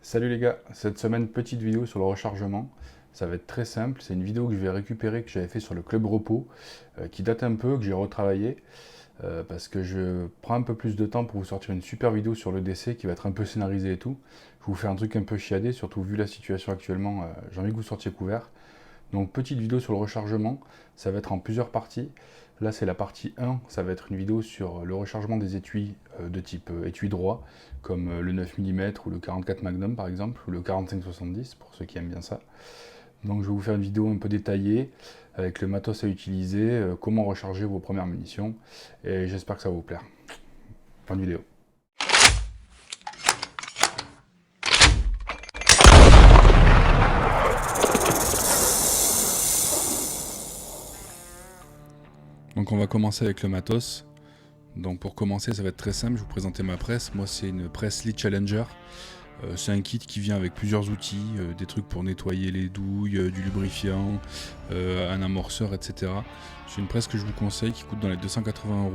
Salut les gars, cette semaine petite vidéo sur le rechargement. Ça va être très simple, c'est une vidéo que je vais récupérer que j'avais fait sur le club repos, qui date un peu, que j'ai retravaillé, parce que je prends un peu plus de temps pour vous sortir une super vidéo sur le l'EDC qui va être un peu scénarisée et tout. Je vais vous faire un truc un peu chiadé, surtout vu la situation actuellement, j'ai envie que vous sortiez couvert. Donc petite vidéo sur le rechargement, ça va être en plusieurs parties. Là c'est la partie 1, ça va être une vidéo sur le rechargement des étuis de type étui droit, comme le 9 mm ou le 44 Magnum par exemple, ou le 45-70 pour ceux qui aiment bien ça. Donc je vais vous faire une vidéo un peu détaillée, avec le matos à utiliser, comment recharger vos premières munitions, et j'espère que ça va vous plaire. Fin de vidéo. Donc on va commencer avec le matos. Donc pour commencer, ça va être très simple, je vais vous présenter ma presse. Moi c'est une presse Lead Challenger. C'est un kit qui vient avec plusieurs outils, des trucs pour nettoyer les douilles, du lubrifiant, un amorceur, etc. C'est une presse que je vous conseille qui coûte dans les 280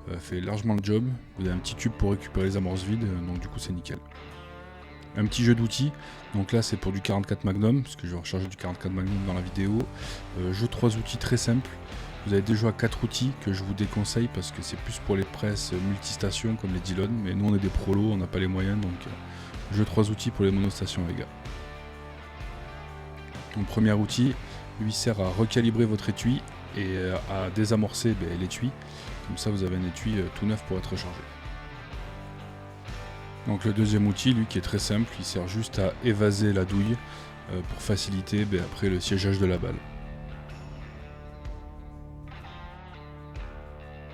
€. Fait largement le job. Vous avez un petit tube pour récupérer les amorces vides, donc du coup c'est nickel. Un petit jeu d'outils, donc là c'est pour du 44 Magnum, parce que je vais recharger du 44 Magnum dans la vidéo. Jeu 3 outils très simples. Vous avez déjà 4 outils que je vous déconseille parce que c'est plus pour les presses multistations comme les Dillon, mais nous on est des prolos, on n'a pas les moyens, donc jeu 3 outils pour les monostations les gars. Donc premier outil, lui sert à recalibrer votre étui et à désamorcer l'étui, comme ça vous avez un étui tout neuf pour être rechargé. Donc le deuxième outil, lui qui est très simple, il sert juste à évaser la douille pour faciliter après le siégeage de la balle.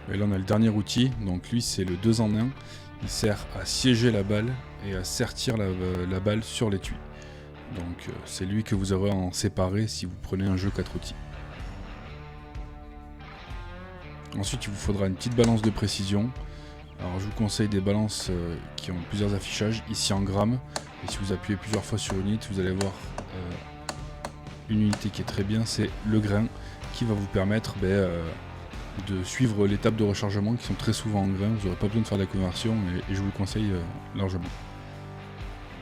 Et là on a le dernier outil, donc lui c'est le 2 en 1, il sert à siéger la balle et à sertir la balle sur l'étui. Donc c'est lui que vous aurez en séparé si vous prenez un jeu 4 outils. Ensuite il vous faudra une petite balance de précision. Alors je vous conseille des balances qui ont plusieurs affichages, ici en grammes. Et si vous appuyez plusieurs fois sur une unité, vous allez voir une unité qui est très bien, c'est le grain, qui va vous permettre de suivre l'étape de rechargement qui sont très souvent en grain. Vous n'aurez pas besoin de faire de la conversion et je vous le conseille largement.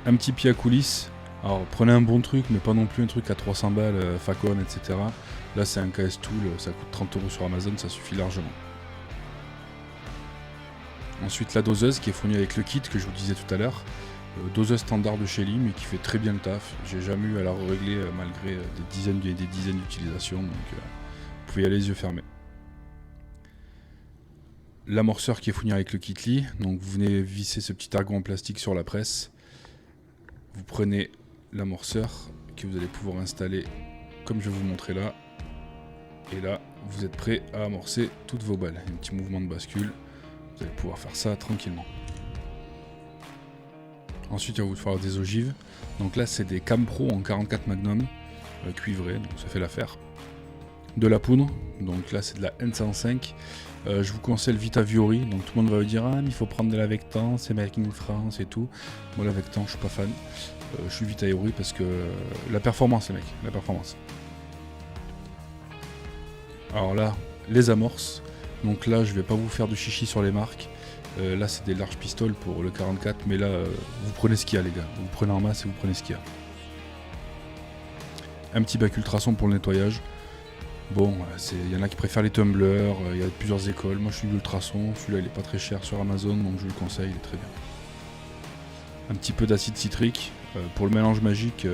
Un petit pied à coulisses. Alors prenez un bon truc, mais pas non plus un truc à 300 balles, Facon, etc. Là c'est un KS Tool, ça coûte 30 € sur Amazon, ça suffit largement. Ensuite la doseuse qui est fournie avec le kit que je vous disais tout à l'heure. Doseuse standard de chez Lee, mais qui fait très bien le taf. J'ai jamais eu à la régler malgré des dizaines d'utilisations, donc vous pouvez y aller les yeux fermés. L'amorceur qui est fourni avec le kit Lee, donc vous venez visser ce petit argon en plastique sur la presse. Vous prenez l'amorceur que vous allez pouvoir installer comme je vais vous montrer là. Et là, vous êtes prêt à amorcer toutes vos balles. Un petit mouvement de bascule, vous allez pouvoir faire ça tranquillement. Ensuite, il va vous falloir des ogives. Donc là, c'est des Campro en 44 Magnum cuivrés, donc ça fait l'affaire. De la poudre, donc là c'est de la N105. Je vous conseille le Vitaviori, donc tout le monde va vous dire ah mais il faut prendre de la Vectan, c'est made in France et tout. Moi la Vectan je suis pas fan, je suis Vitaviori parce que la performance les mecs, la performance. Alors là, les amorces, donc là je vais pas vous faire de chichi sur les marques. Là c'est des larges pistoles pour le 44, mais là vous prenez ce qu'il y a les gars, vous prenez en masse et vous prenez ce qu'il y a. Un petit bac ultrason pour le nettoyage. Bon, il y en a qui préfèrent les tumblers, il y a plusieurs écoles. Moi je suis l'ultrason, celui-là il est pas très cher sur Amazon donc je vous le conseille, il est très bien. Un petit peu d'acide citrique pour le mélange magique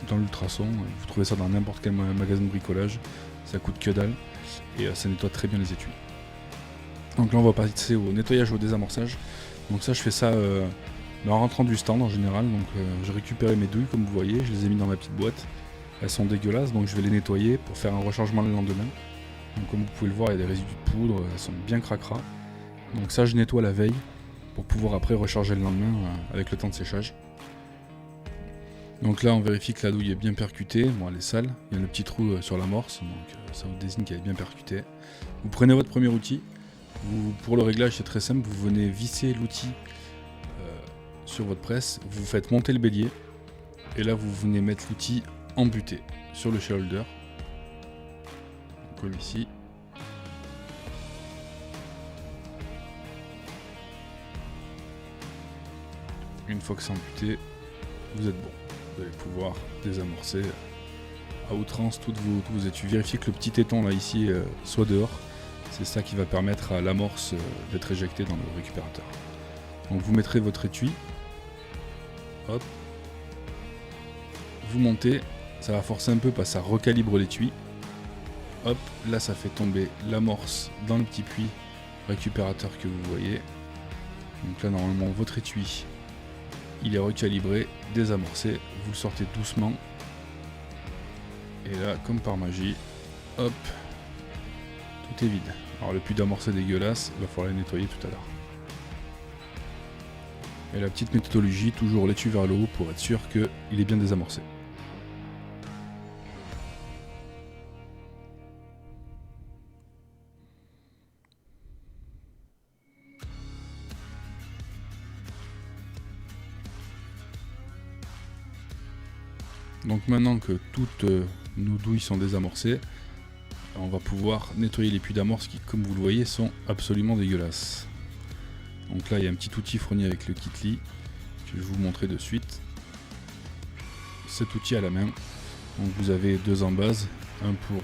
dans l'ultrason. Vous trouvez ça dans n'importe quel magasin de bricolage, ça coûte que dalle et ça nettoie très bien les étuis. Donc là on va passer au nettoyage, au désamorçage. Donc ça je fais ça en rentrant du stand en général. Donc j'ai récupéré mes douilles comme vous voyez, je les ai mis dans ma petite boîte. Elles sont dégueulasses, donc je vais les nettoyer pour faire un rechargement le lendemain. Donc comme vous pouvez le voir, il y a des résidus de poudre, elles sont bien cracra. Donc ça je nettoie la veille pour pouvoir après recharger le lendemain avec le temps de séchage. Donc là on vérifie que la douille est bien percutée, bon elle est sale, il y a le petit trou sur l'amorce, donc ça vous désigne qu'elle est bien percutée. Vous prenez votre premier outil, pour le réglage c'est très simple, vous venez visser l'outil sur votre presse, vous faites monter le bélier, et là vous venez mettre l'outil embuté sur le shareholder, comme ici. Une fois que c'est embuté, vous êtes bon. Vous allez pouvoir désamorcer à outrance tous vos étuis. Vérifiez que le petit téton là ici soit dehors. C'est ça qui va permettre à l'amorce d'être éjectée dans le récupérateur. Donc vous mettrez votre étui. Hop. Vous montez. Ça va forcer un peu parce que ça recalibre l'étui. Hop, là ça fait tomber l'amorce dans le petit puits récupérateur que vous voyez. Donc là normalement votre étui il est recalibré, désamorcé, vous le sortez doucement. Et là comme par magie, hop, tout est vide. Alors le puits d'amorce est dégueulasse, il va falloir le nettoyer tout à l'heure. Et la petite méthodologie, toujours l'étui vers le haut pour être sûr qu'il est bien désamorcé. Donc maintenant que toutes nos douilles sont désamorcées, on va pouvoir nettoyer les puits d'amorce qui, comme vous le voyez, sont absolument dégueulasses. Donc là, il y a un petit outil fourni avec le Kitly que je vais vous montrer de suite. Cet outil à la main. Donc vous avez deux en base, un pour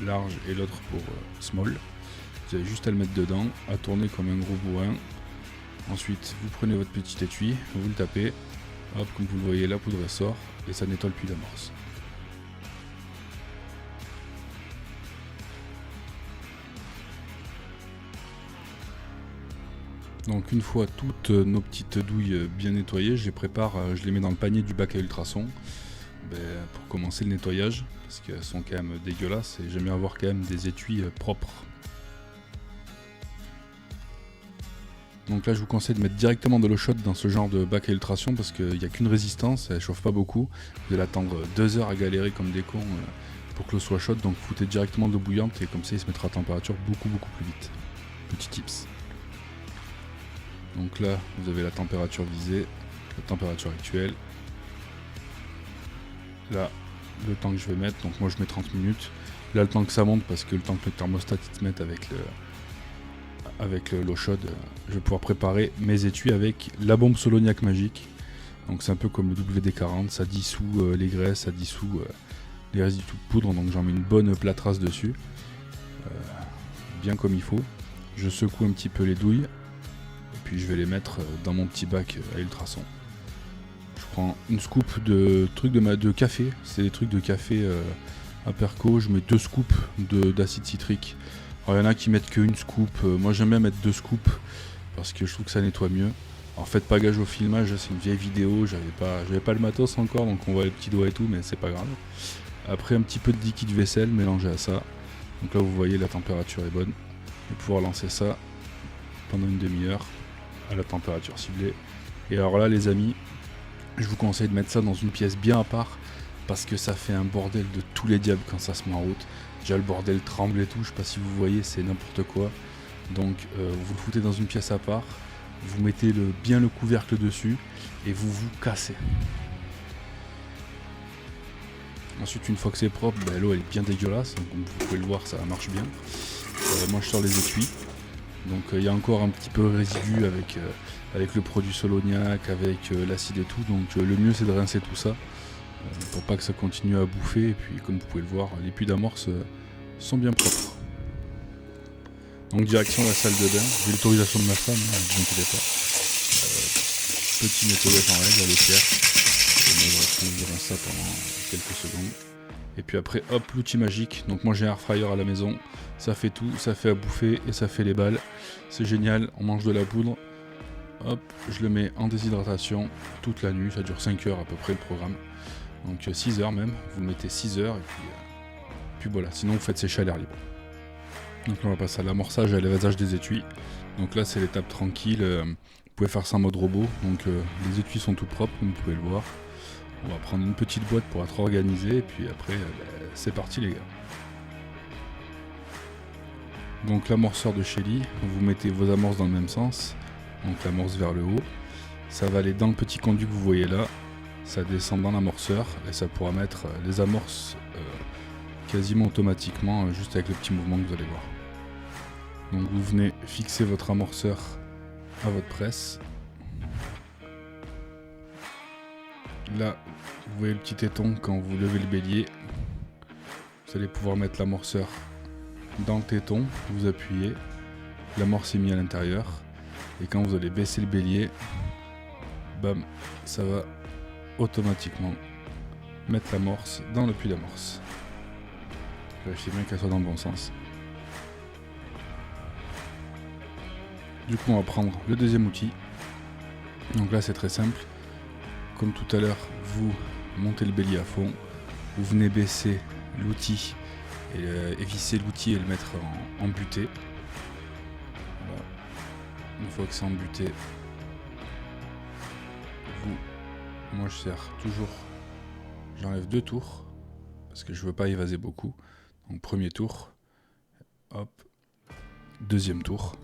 large et l'autre pour small. Vous avez juste à le mettre dedans, à tourner comme un gros bourrin. Ensuite, vous prenez votre petit étui, vous le tapez. Hop, comme vous le voyez, la poudre sort et ça nettoie le puits d'amorce. Donc une fois toutes nos petites douilles bien nettoyées, je les prépare, je les mets dans le panier du bac à ultrasons pour commencer le nettoyage, parce qu'elles sont quand même dégueulasses et j'aime bien avoir quand même des étuis propres. Donc là je vous conseille de mettre directement de l'eau chaude dans ce genre de bac à ultrasons parce qu'il n'y a qu'une résistance, elle chauffe pas beaucoup. Vous allez attendre 2 heures à galérer comme des cons pour que l'eau soit chaude, donc foutez directement de l'eau bouillante et comme ça il se mettra à température beaucoup plus vite. Petit tips. Donc là vous avez la température visée, la température actuelle. Là le temps que je vais mettre, donc moi je mets 30 minutes. Là le temps que ça monte parce que le temps que le thermostat il se mette avec l'eau chaude, je vais pouvoir préparer mes étuis avec la bombe Solognac magique. Donc c'est un peu comme le WD-40, ça dissout les graisses, ça dissout les résidus de poudre, donc j'en mets une bonne plâtrasse dessus, bien comme il faut. Je secoue un petit peu les douilles, et puis je vais les mettre dans mon petit bac à ultrasons. Je prends une scoop de trucs de café, c'est des trucs de café à perco, je mets 2 scoops d'acide citrique. Alors il y en a qui mettent qu'une scoop, moi j'aime bien mettre 2 scoops parce que je trouve que ça nettoie mieux. Alors faites pas gage au filmage, c'est une vieille vidéo, j'avais pas le matos encore donc on voit les petits doigts et tout mais c'est pas grave. Après un petit peu de liquide vaisselle mélangé à ça. Donc là vous voyez la température est bonne. Je vais pouvoir lancer ça pendant une demi-heure à la température ciblée. Et alors là les amis, je vous conseille de mettre ça dans une pièce bien à part parce que ça fait un bordel de tous les diables quand ça se met en route. Déjà le bordel tremble et tout, je sais pas si vous voyez, c'est n'importe quoi. Donc vous le foutez dans une pièce à part, vous mettez bien le couvercle dessus et vous vous cassez. Ensuite une fois que c'est propre, l'eau elle est bien dégueulasse, donc comme vous pouvez le voir ça marche bien. Moi je sors les étuis, donc il y a encore un petit peu de résidu avec le produit Solognac, avec l'acide et tout, donc le mieux c'est de rincer tout ça. Pour pas que ça continue à bouffer, et puis comme vous pouvez le voir, les puits d'amorce sont bien propres. Donc direction la salle de bain, j'ai l'autorisation de ma femme, ne vous inquiétez pas. Petit nettoyage en règle à l'équerre, on environ ça pendant quelques secondes. Et puis après hop, l'outil magique, donc moi j'ai un air fryer à la maison, ça fait tout, ça fait à bouffer et ça fait les balles. C'est génial, on mange de la poudre, hop, je le mets en déshydratation toute la nuit, ça dure 5 heures à peu près le programme. Donc 6 heures même, vous le mettez 6 heures et puis voilà, sinon vous faites sécher à l'air libre. Donc là on va passer à l'amorçage et à l'évasage des étuis. Donc là c'est l'étape tranquille, vous pouvez faire ça en mode robot, donc les étuis sont tout propres comme vous pouvez le voir. On va prendre une petite boîte pour être organisé et puis après c'est parti les gars. Donc l'amorceur de Shelly, vous mettez vos amorces dans le même sens, donc l'amorce vers le haut, ça va aller dans le petit conduit que vous voyez là. Ça descend dans l'amorceur et ça pourra mettre les amorces quasiment automatiquement juste avec le petit mouvement que vous allez voir. Donc vous venez fixer votre amorceur à votre presse Là, vous voyez le petit téton quand vous levez le bélier. Vous allez pouvoir mettre l'amorceur dans le téton, vous appuyez, l'amorce est mise à l'intérieur. Et quand vous allez baisser le bélier, bam, ça va automatiquement mettre l'amorce dans le puits d'amorce. Vérifiez bien qu'elle soit dans le bon sens. Du coup, on va prendre le deuxième outil. Donc là, c'est très simple. Comme tout à l'heure, vous montez le bélier à fond, vous venez baisser l'outil et visser l'outil et le mettre en butée. Voilà. Une fois que c'est en butée, moi je serre toujours, j'enlève 2 tours parce que je veux pas évaser beaucoup. Donc premier tour, hop, deuxième tour.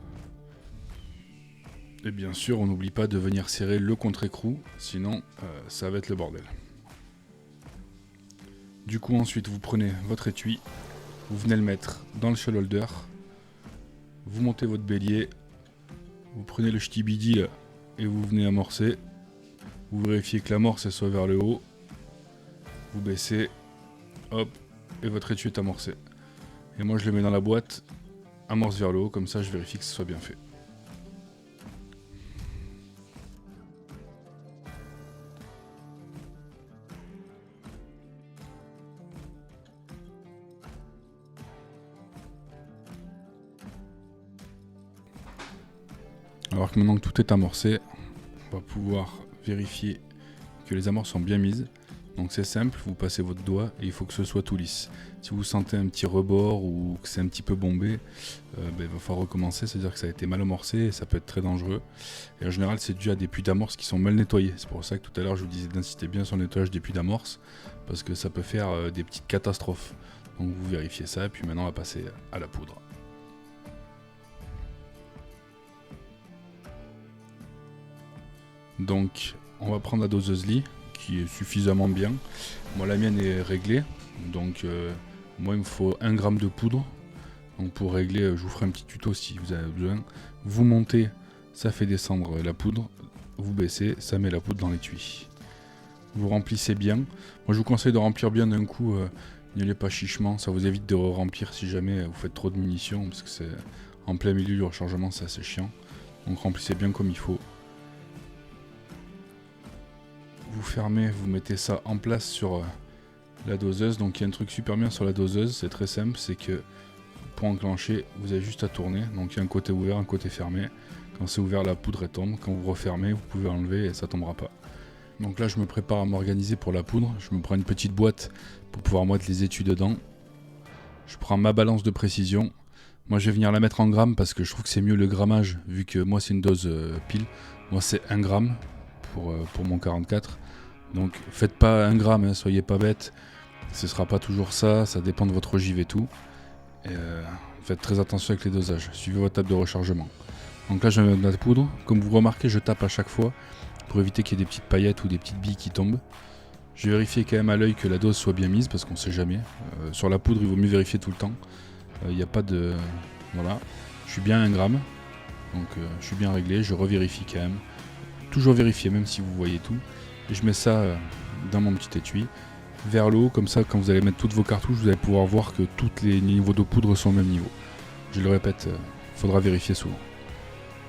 Et bien sûr, on n'oublie pas de venir serrer le contre-écrou, sinon ça va être le bordel. Du coup, ensuite, vous prenez votre étui, vous venez le mettre dans le shell holder, vous montez votre bélier, vous prenez le ch'tibidi et vous venez amorcer. Vous vérifiez que l'amorce soit vers le haut, vous baissez, hop, et votre étui est amorcé. Et moi, je le mets dans la boîte, amorce vers le haut, comme ça, je vérifie que ce soit bien fait. Alors que maintenant que tout est amorcé, on va pouvoir vérifier que les amorces sont bien mises. Donc c'est simple, vous passez votre doigt et il faut que ce soit tout lisse. Si vous sentez un petit rebord ou que c'est un petit peu bombé, il va falloir recommencer, c'est-à-dire que ça a été mal amorcé et ça peut être très dangereux. Et en général, c'est dû à des puits d'amorce qui sont mal nettoyés. C'est pour ça que tout à l'heure, je vous disais d'insister bien sur le nettoyage des puits d'amorce, parce que ça peut faire des petites catastrophes. Donc vous vérifiez ça et puis maintenant on va passer à la poudre. Donc on va prendre la doseuse Lee qui est suffisamment bien. Moi la mienne est réglée, donc moi il me faut 1 g de poudre. Donc pour régler, je vous ferai un petit tuto si vous avez besoin. Vous montez, ça fait descendre la poudre, vous baissez, ça met la poudre dans l'étui. Vous remplissez bien. Moi je vous conseille de remplir bien d'un coup, n'y allez pas chichement, ça vous évite de remplir si jamais vous faites trop de munitions, parce que c'est en plein milieu du rechargement, c'est assez chiant. Donc remplissez bien comme il faut. Vous fermez, vous mettez ça en place sur la doseuse. Donc il y a un truc super bien sur la doseuse, c'est très simple, c'est que pour enclencher, vous avez juste à tourner. Donc il y a un côté ouvert, un côté fermé. Quand c'est ouvert, la poudre elle tombe. Quand vous refermez, vous pouvez enlever et ça tombera pas. Donc là, je me prépare à m'organiser pour la poudre. Je me prends une petite boîte pour pouvoir mettre les étuis dedans. Je prends ma balance de précision. Moi, je vais venir la mettre en grammes parce que je trouve que c'est mieux le grammage, vu que moi, c'est une dose pile. Moi, c'est 1 gramme pour mon 44. Donc, faites pas 1 gramme, hein, soyez pas bêtes. Ce sera pas toujours ça, ça dépend de votre ogive et tout. Et faites très attention avec les dosages. Suivez votre table de rechargement. Donc là, je vais mettre de la poudre. Comme vous remarquez, je tape à chaque fois pour éviter qu'il y ait des petites paillettes ou des petites billes qui tombent. Je vais vérifier quand même à l'œil que la dose soit bien mise parce qu'on sait jamais. Sur la poudre, il vaut mieux vérifier tout le temps. Il n'y a pas de... Voilà. Je suis bien à 1 gramme. Donc je suis bien réglé. Je revérifie quand même. Toujours vérifier, même si vous voyez tout. Et je mets ça dans mon petit étui. Vers le haut, comme ça, quand vous allez mettre toutes vos cartouches, vous allez pouvoir voir que tous les niveaux de poudre sont au même niveau. Je le répète, il faudra vérifier souvent.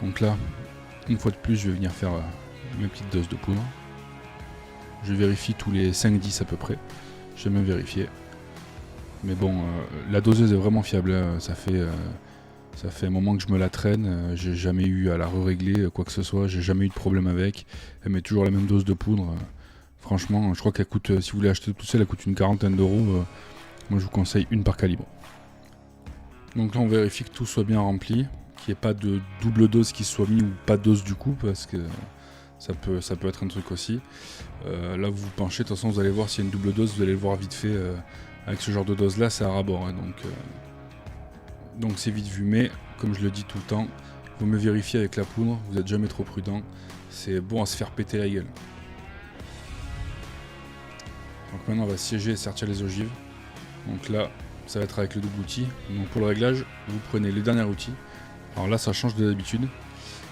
Donc là, une fois de plus, je vais venir faire mes petites doses de poudre. Je vérifie tous les 5-10 à peu près. J'ai même vérifié. Mais bon, la doseuse est vraiment fiable. Hein. Ça fait un moment que je me la traîne. J'ai jamais eu à la régler quoi que ce soit. J'ai jamais eu de problème avec. Elle met toujours la même dose de poudre. Franchement, je crois qu'elle coûte, si vous voulez acheter tout seul, elle coûte une quarantaine d'euros. Moi, je vous conseille une par calibre. Donc là, on vérifie que tout soit bien rempli, qu'il n'y ait pas de double dose qui soit mis ou pas de dose du coup, parce que ça peut être un truc aussi. Là, vous vous penchez, de toute façon, vous allez voir s'il y a une double dose, vous allez le voir vite fait. Avec ce genre de dose-là, c'est à ras-bord. Hein, donc c'est vite vu, mais comme je le dis tout le temps, il vaut mieux vérifier avec la poudre, vous n'êtes jamais trop prudent. C'est bon à se faire péter la gueule. Donc maintenant on va siéger et sortir les ogives. Donc là ça va être avec le double outil. Donc pour le réglage, vous prenez le dernier outil. Alors là ça change de d'habitude.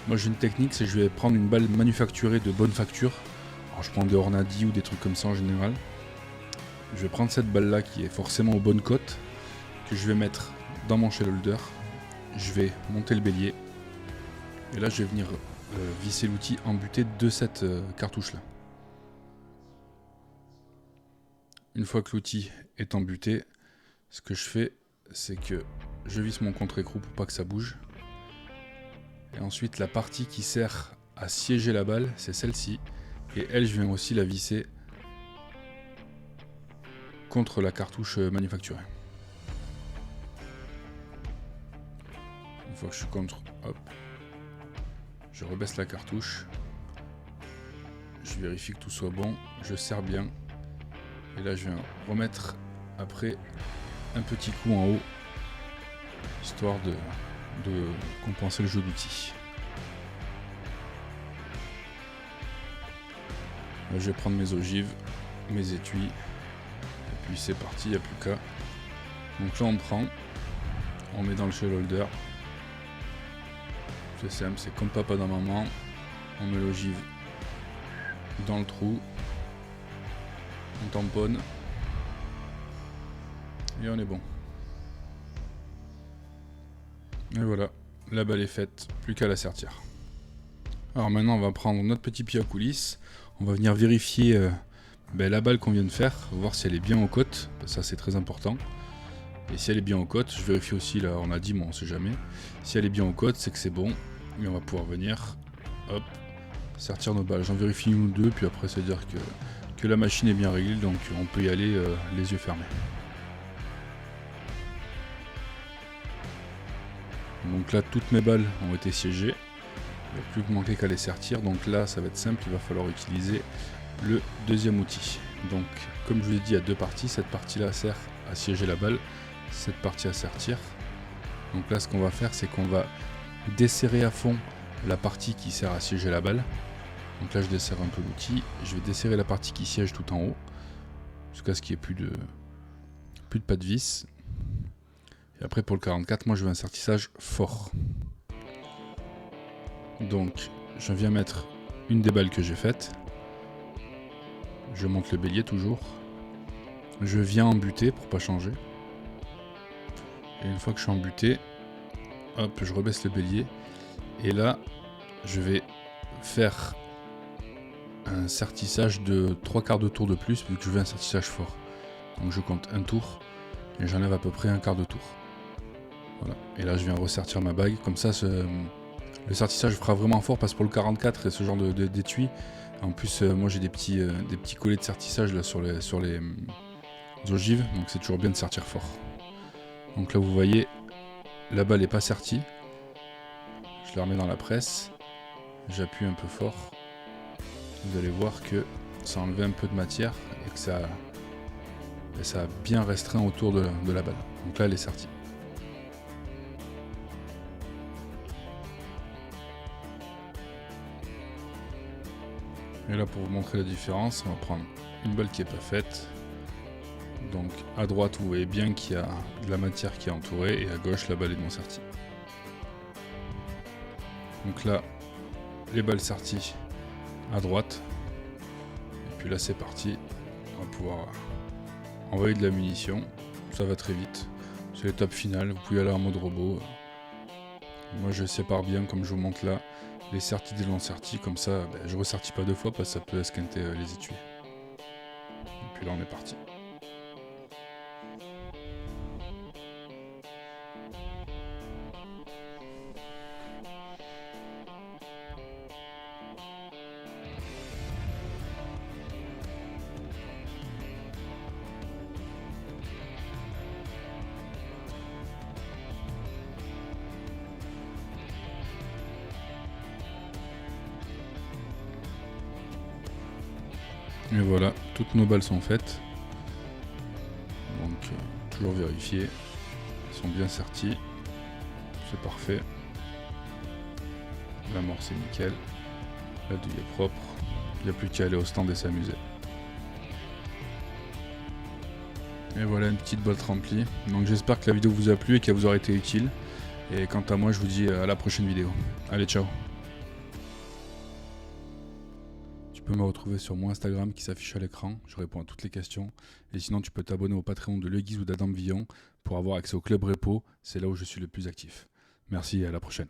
Moi j'ai une technique, c'est que je vais prendre une balle manufacturée de bonne facture. Alors je prends des Hornady ou des trucs comme ça en général. Je vais prendre cette balle là qui est forcément aux bonnes cotes, que je vais mettre dans mon shell holder. Je vais monter le bélier. Et là je vais venir visser l'outil embuté de cette cartouche là. Une fois que l'outil est embuté, ce que je fais, c'est que je visse mon contre-écrou pour pas que ça bouge. Et ensuite la partie qui sert à siéger la balle, c'est celle-ci. Et elle, je viens aussi la visser contre la cartouche manufacturée. Une fois que je suis contre, hop, je rebaisse la cartouche. Je vérifie que tout soit bon, je serre bien. Et là, je viens remettre après un petit coup en haut, histoire de compenser le jeu d'outils. Là, je vais prendre mes ogives, mes étuis, et puis c'est parti, il n'y a plus qu'à. Donc là, on prend, on met dans le shell holder. C'est simple, c'est comme papa dans maman. On met l'ogive dans le trou, on tamponne, et on est bon. Et voilà, la balle est faite, plus qu'à la sertir. Alors maintenant, on va prendre notre petit pied à coulisses. On va venir vérifier la balle qu'on vient de faire, voir si elle est bien aux côtes, ça c'est très important. Et si elle est bien aux côtes, je vérifie aussi, là on a dit, mais on sait jamais. Si elle est bien aux côtes, c'est que c'est bon, et on va pouvoir venir, hop, sortir nos balles. J'en vérifie une ou deux, puis après c'est à dire que la machine est bien réglée, donc on peut y aller les yeux fermés. Donc là, toutes mes balles ont été siégées. Il n'y a plus que manquer qu'à les sertir, donc là ça va être simple, il va falloir utiliser le deuxième outil. Donc comme je vous l'ai dit, il y a deux parties, cette partie là sert à siéger la balle, cette partie à sertir. Donc là ce qu'on va faire, c'est qu'on va desserrer à fond la partie qui sert à siéger la balle. Donc là je desserre un peu l'outil, je vais desserrer la partie qui siège tout en haut, jusqu'à ce qu'il n'y ait plus de pas de vis. Et après pour le 44, moi je veux un sertissage fort. Donc je viens mettre une des balles que j'ai faites. Je monte le bélier toujours. Je viens embuter pour pas changer. Et une fois que je suis embuté, hop, je rebaisse le bélier. Et là, je vais faire un sertissage de 3/4 de tour de plus, vu que je veux un sertissage fort. Donc je compte un tour et j'enlève à peu près un quart de tour. Voilà. Et là, je viens ressertir ma bague. Comme ça, le sertissage fera vraiment fort, parce que pour le 44 et ce genre d'étui, en plus moi j'ai des petits collets de sertissage là sur les ogives, donc c'est toujours bien de sertir fort. Donc là vous voyez, la balle n'est pas sertie, je la remets dans la presse, j'appuie un peu fort, vous allez voir que ça a enlevé un peu de matière et que ça a bien restreint autour de la balle. Donc là elle est sertie. Et là, pour vous montrer la différence, on va prendre une balle qui n'est pas faite. Donc à droite, vous voyez bien qu'il y a de la matière qui est entourée, et à gauche, la balle est non sertie. Donc là, les balles serties à droite. Et puis là, c'est parti. On va pouvoir envoyer de la munition. Ça va très vite. C'est l'étape finale. Vous pouvez aller en mode robot. Moi, je sépare bien, comme je vous montre là, les sertis des non sertis, comme ça je ressertis pas deux fois, parce que ça peut esquinter les étuis. Et puis là on est parti. Et voilà, toutes nos balles sont faites. Donc toujours vérifier, elles sont bien serties, c'est parfait. L'amorce est nickel, la douille est propre, il n'y a plus qu'à aller au stand et s'amuser. Et voilà une petite boîte remplie. Donc j'espère que la vidéo vous a plu et qu'elle vous aura été utile. Et quant à moi, je vous dis à la prochaine vidéo. Allez, ciao. peux me retrouver sur mon Instagram qui s'affiche à l'écran, je réponds à toutes les questions. Et sinon, tu peux t'abonner au Patreon de Le Guise ou d'Adam Villon pour avoir accès au Club Repo, c'est là où je suis le plus actif. Merci et à la prochaine.